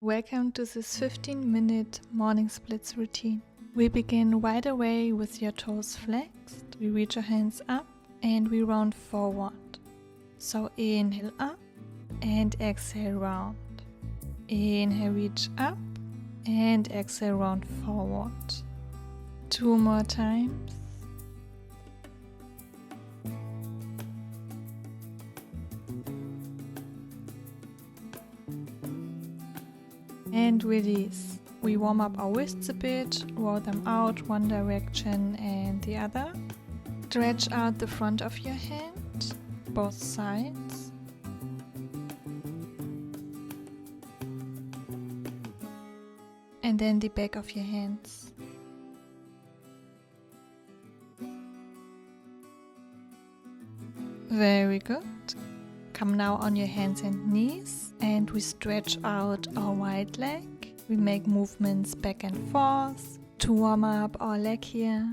Welcome to this 15-minute morning splits routine. We begin right away with your toes flexed. We reach our hands up and we round forward. So inhale up and exhale round. Inhale, reach up and exhale, round forward. 2 more times. And release. We warm up our wrists a bit, roll them out one direction and the other. Stretch out the front of your hand, both sides. And then the back of your hands. Very good. Come now on your hands and knees and we stretch out our right leg. We make movements back and forth to warm up our leg here.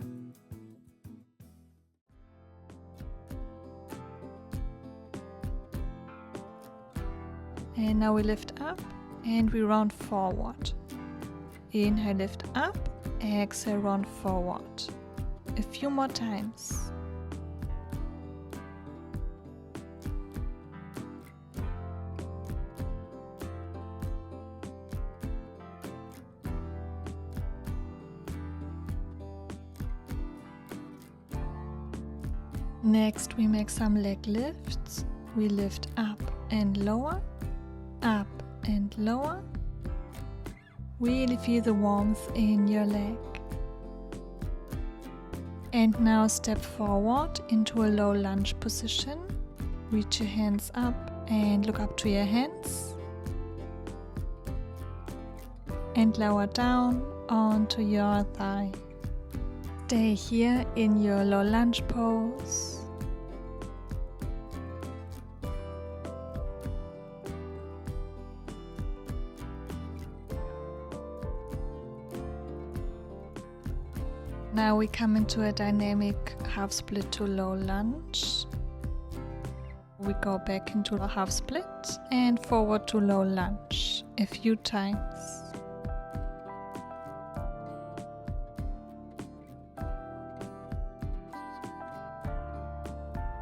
And now we lift up and we round forward. Inhale, lift up, exhale, round forward. A few more times. Next, we make some leg lifts. We lift up and lower, up and lower. Really feel the warmth in your leg. And now step forward into a low lunge position. Reach your hands up and look up to your hands. And lower down onto your thigh. Stay here in your low lunge pose. Now we come into a dynamic half split to low lunge. We go back into a half split and forward to low lunge a few times.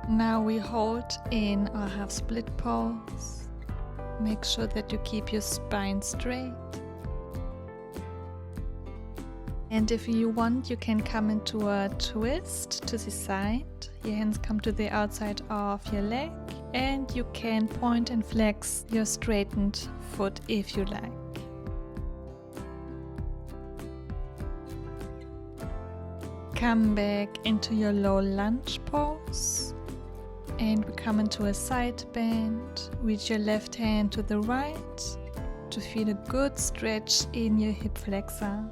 Now we hold in our half split pose. Make sure that you keep your spine straight. And if you want, you can come into a twist to the side. Your hands come to the outside of your leg and you can point and flex your straightened foot if you like. Come back into your low lunge pose. And we come into a side bend. Reach your left hand to the right to feel a good stretch in your hip flexor.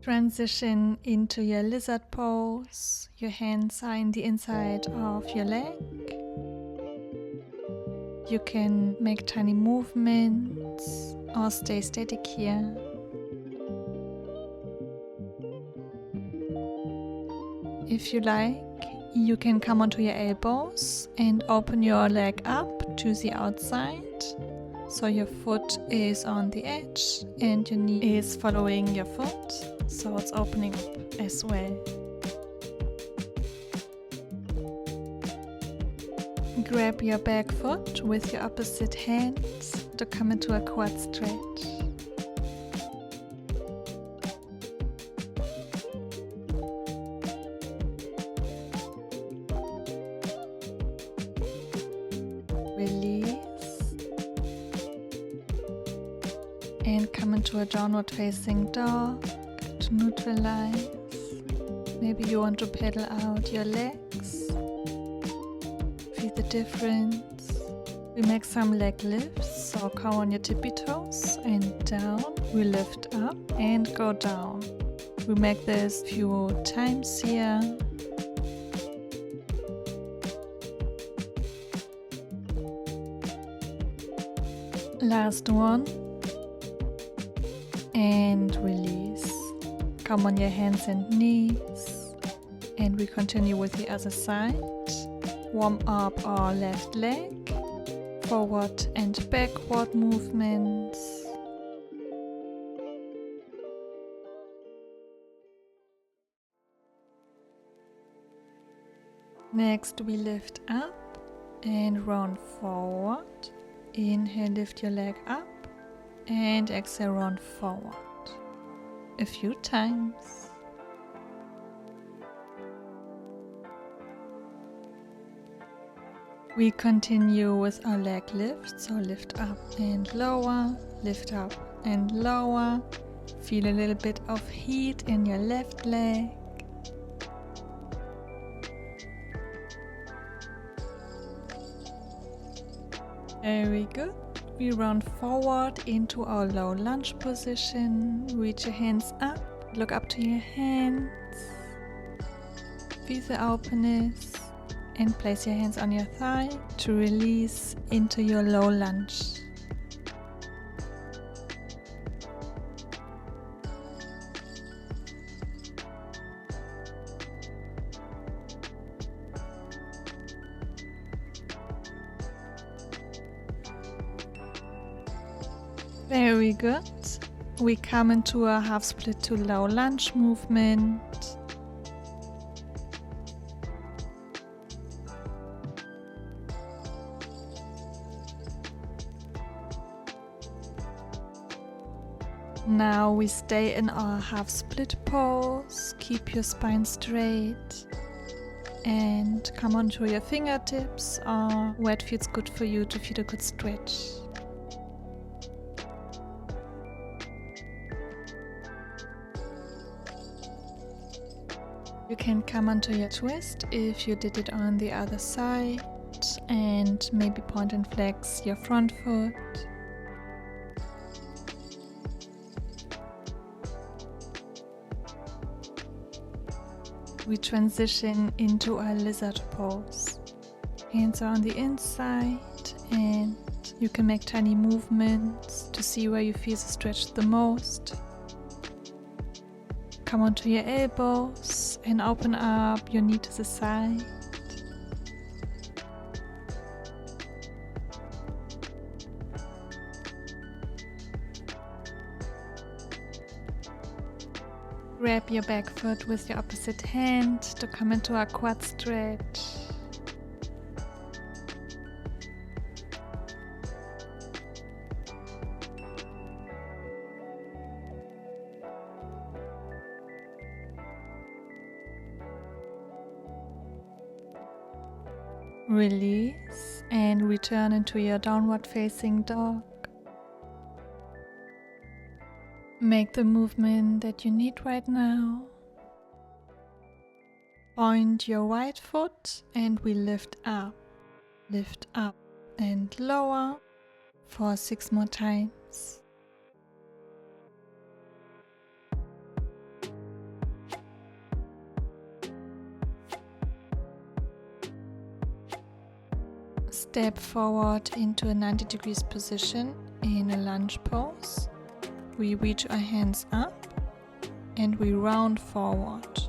Transition into your lizard pose. Your hands are in the inside of your leg. You can make tiny movements or stay static here. If you like, you can come onto your elbows and open your leg up to the outside. So your foot is on the edge and your knee is following your foot. So it's opening up as well. Grab your back foot with your opposite hand to come into a quad stretch. Release and come into a downward facing dog to neutralize. Maybe you want to pedal out your legs. Feel the difference. We make some leg lifts, so come on your tippy toes and down. We lift up and go down. We make this a few times here. Last one. And release. Come on your hands and knees. And we continue with the other side. Warm up our left leg. forward and backward movements. Next we lift up and round forward. Inhale, lift your leg up and exhale, round forward. A few times. We continue with our leg lift, so lift up and lower, lift up and lower. Feel a little bit of heat in your left leg. Very good. We round forward into our low lunge position. Reach your hands up, look up to your hands. Feel the openness and place your hands on your thigh to release into your low lunge. Very good. We come into a half split to low lunge movement. Now we stay in our half split pose. Keep your spine straight and come onto your fingertips or where it feels good for you to feel a good stretch. You can come onto your twist if you did it on the other side and maybe point and flex your front foot. We transition into a lizard pose. Hands are on the inside and you can make tiny movements to see where you feel the stretch the most. Come onto your elbows and open up your knee to the side. Grab your back foot with your opposite hand to come into a quad stretch. Release and return into your downward facing dog. Make the movement that you need right now. Point your right foot and we lift up and lower for 6 more times. Step forward into a 90 degrees position in a lunge pose. We reach our hands up and we round forward.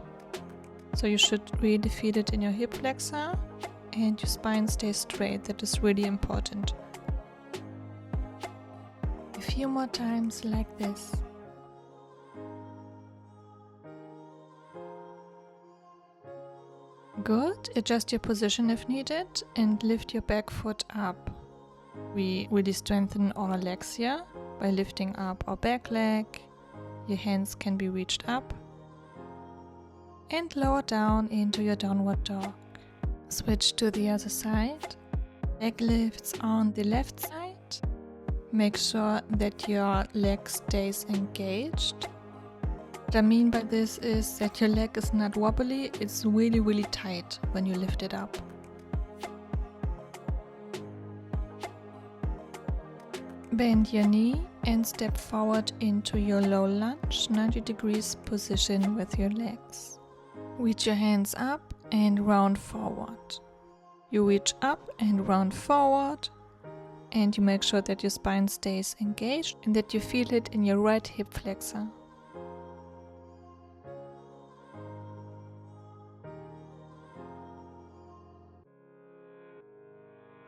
So you should really feel it in your hip flexor and your spine stays straight. That is really important. A few more times like this. Good. Adjust your position if needed and lift your back foot up. We really strengthen our legs here by lifting up our back leg. Your hands can be reached up and lower down into your downward dog. Switch to the other side. Leg lifts on the left side. Make sure that your leg stays engaged. What I mean by this is that your leg is not wobbly, it's really tight when you lift it up. Bend your knee and step forward into your low lunge, 90 degrees position with your legs. Reach your hands up and round forward. You reach up and round forward and you make sure that your spine stays engaged and that you feel it in your right hip flexor.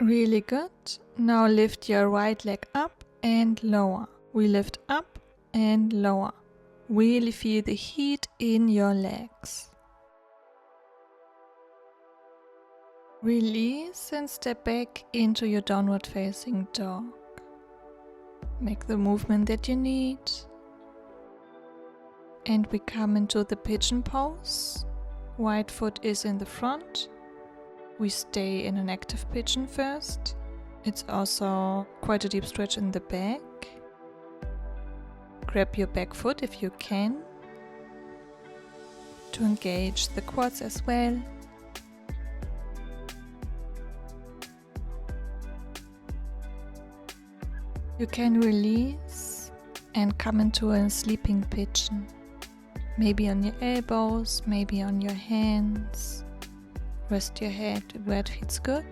Really good. Now lift your right leg up and lower. We lift up and lower. Really feel the heat in your legs. Release and step back into your downward facing dog. Make the movement that you need. And we come into the pigeon pose. Right foot is in the front. We stay in an active pigeon first. It's also quite a deep stretch in the back. Grab your back foot if you can, to engage the quads as well. You can release and come into a sleeping pigeon. Maybe on your elbows, maybe on your hands. Rest your head where it feels good.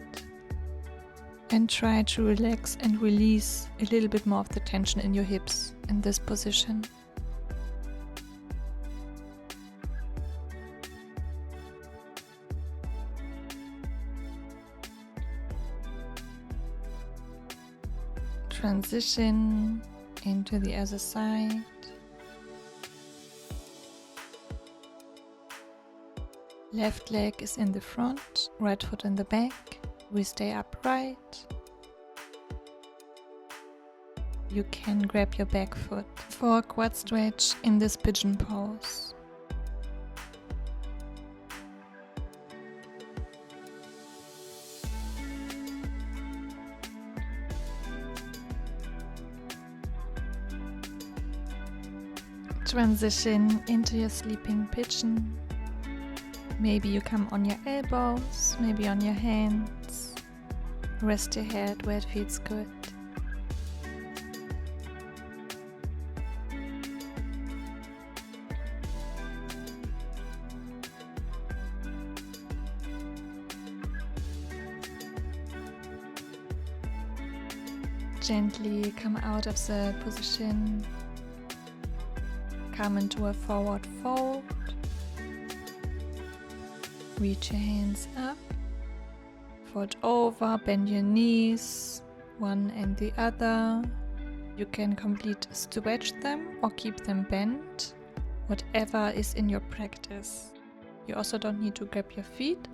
And try to relax and release a little bit more of the tension in your hips in this position. Transition into the other side. Left leg is in the front, right foot in the back. We stay upright. You can grab your back foot for a quad stretch in this pigeon pose. Transition into your sleeping pigeon. Maybe you come on your elbows, maybe on your hands. Rest your head where it feels good. Gently come out of the position. Come into a forward fold. Reach your hands up, fold over, bend your knees, one and the other. You can complete stretch them or keep them bent, whatever is in your practice. You also don't need to grab your feet.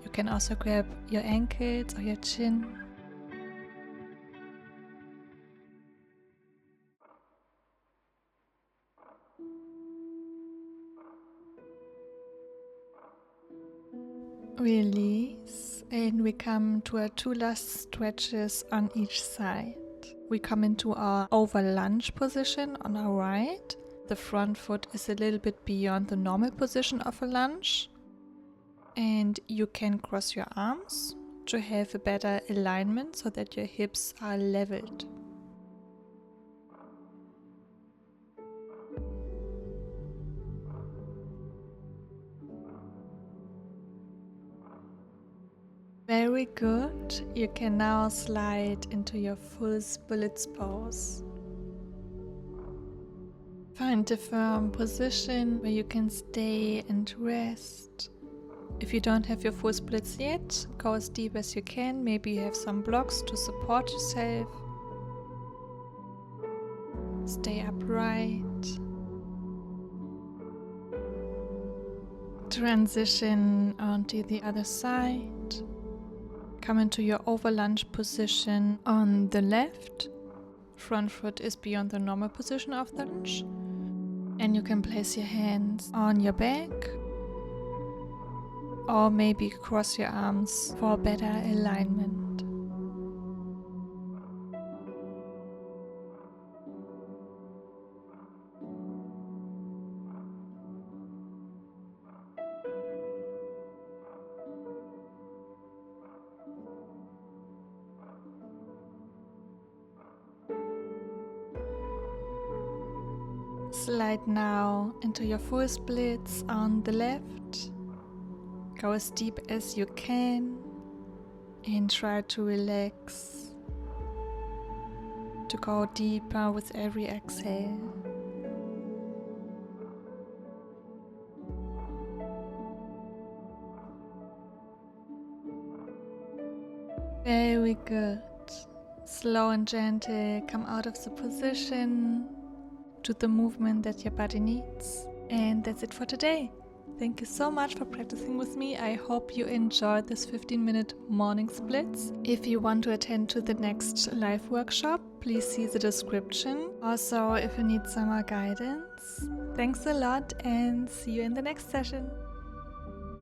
You can also grab your ankles or your chin. Release, and we come to our two last stretches on each side. We come into our over lunge position on our right. The front foot is a little bit beyond the normal position of a lunge. And you can cross your arms to have a better alignment so that your hips are leveled. Very good. You can now slide into your full splits pose. Find a firm position where you can stay and rest. If you don't have your full splits yet, go as deep as you can. Maybe you have some blocks to support yourself. Stay upright. Transition onto the other side. Come into your over lunge position on the left. Front foot is beyond the normal position of the lunge. And you can place your hands on your back. Or maybe cross your arms for better alignment. Slide now into your full splits on the left. Go as deep as you can and try to relax, to go deeper with every exhale. Very good. Slow and gentle, come out of the position, do the movement that your body needs. And that's it for today. Thank you so much for practicing with me. I hope you enjoyed this 15-minute morning splits. If you want to attend to the next live workshop, please see the description. Also, if you need some more guidance. Thanks a lot and see you in the next session.